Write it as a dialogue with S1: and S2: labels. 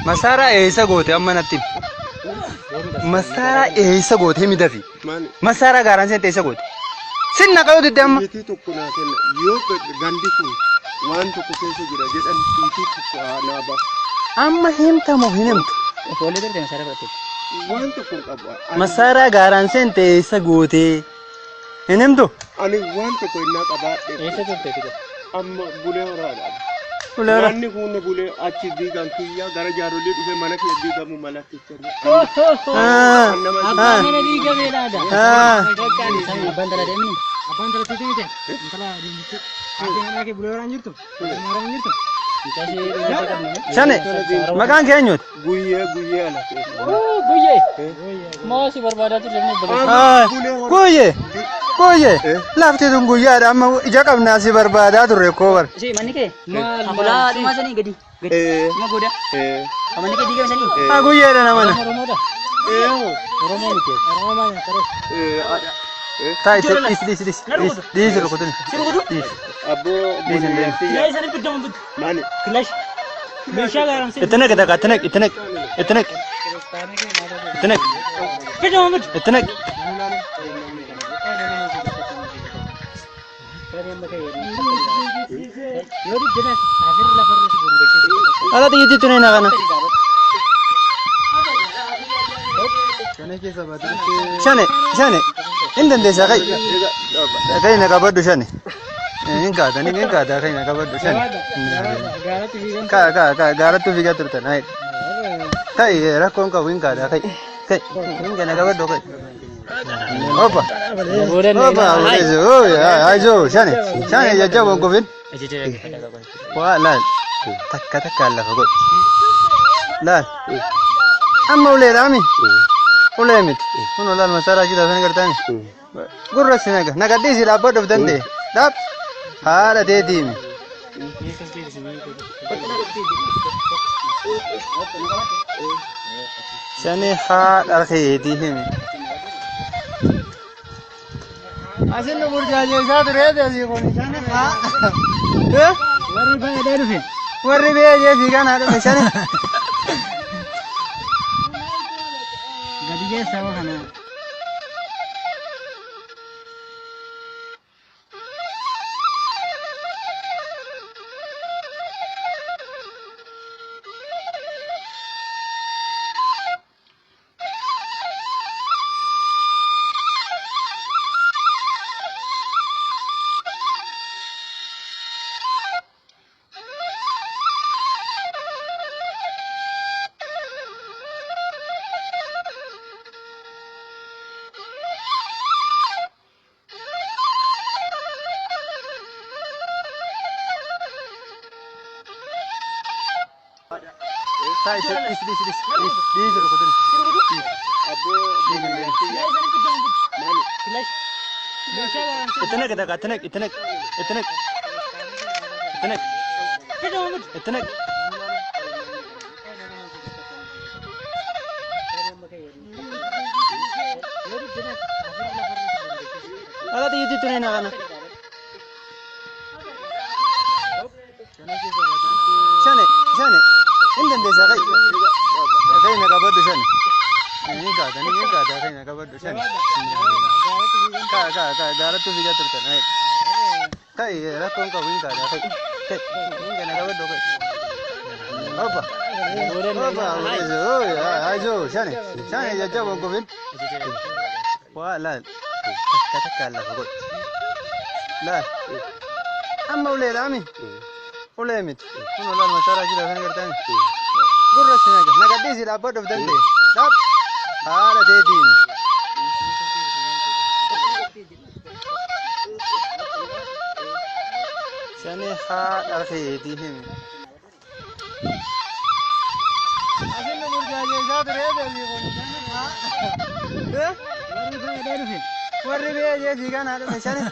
S1: Masara eessa goote amma natti? Masara eessa goote mi dafi? Masara gaaraan seente eessa goote? Sinna qabu didde amma.
S2: Tiitii tokko naa kenna yoo gandi kun waan tokko keessa jira jedhan tiitii tokko naa ba'a.
S1: Amma himtamoo hin himtu?
S3: Foollee darbee masara fudhatte.
S2: Waan tokko qabu.
S1: Masara gaaraan seente eessa goote? Hin himtu?
S2: Ani waan tokko innaa qabaadhe.
S3: Eessa turte tika?
S2: Amma bulee horaadha.
S1: Bulee horaa.
S2: Wanni kun bulee achi diigan kiyya gara jaarolii dhufe mana kee diigamu malatti jira.
S3: Abbaan mana diigamee laada. Abbaan dhala deemni. Abbaan dhala titi mite. Intala diimti. Ati mana kee bulee horaan jirtu? Maaraan jirtu?
S1: Shane maqaan kee eenyuuti?
S2: Guyyee ala.
S3: Guyyee. Moosi barbaadaa turre ni
S1: Guyyee lafti tun guyyaadha amma ija qabnaa si barbaadaa turre koo bar.
S3: Si manni kee maal dhuma sanii gadi ma gooda manni kee diigame sanii
S1: Guyyeedha namana.
S3: Oromoodha Oromoo miti Oromoo maal kare
S1: Taa'e dhiisi rukutuni.
S2: Abboo
S3: kilash sanii guddamu guddu
S2: maali?
S3: kilash meeshaa gaaramse
S1: Itti naqi Ala tiyiti tuni na kana. Shane indandeessa kai na qabaddu shane. Hin kaata kai na qabaddu shane. Gaaratti fiigaa turtan. Kai rakkoon qabu hin kaata kai. Hin kana qabaddu kai. Opa. Aizo shane jajjabon kufin. Waa laal takka lafa godhi. Laal amma uleedhaami. Ulee miti. Kun laal masaraa jira sana gartaami. Gurra sinaga nagadhiisi dhaabbadhuuf danda'e. Dhaab haadha teetiimi. Shani haadha keetii himi. Asin nu burjaajeessaa turee deesii kun shani haa.
S3: warri baay'ee dhufe
S1: Warri beekee fiigaan haa dhufe shani.
S3: gadi geessaa waa kana
S1: Taa'e dhiisi rukutuni.
S2: Abboo
S3: kilash meeshaa gaaramse
S1: Itti naqi. Ala tiyiti tuni na kana. Shane indandeessa kai na qabaddu shane. Hin kaata kai na qabaddu shane. Gaaratti fiigaa turtan. Kai rakkoon qabu hin kaata kai. Hin kana qabaddu kai. Opa. Aizo shane jajjabon kufin. Waa laal takka lafa godhi. Laal amma uleedhaami. Ulee miti. Kun laal masaraa jira sana gartaami. Gurra sinaga nagadhiisi dhaabbadhuuf danda'e. Dhaab haadha teetiimi. Shani haadha keetii himi. Asin nu burjaajeessaa turee deesii kun shani haa.
S3: warri baay'ee dhufe
S1: Warri beekee fiigaan haa dhufe shani.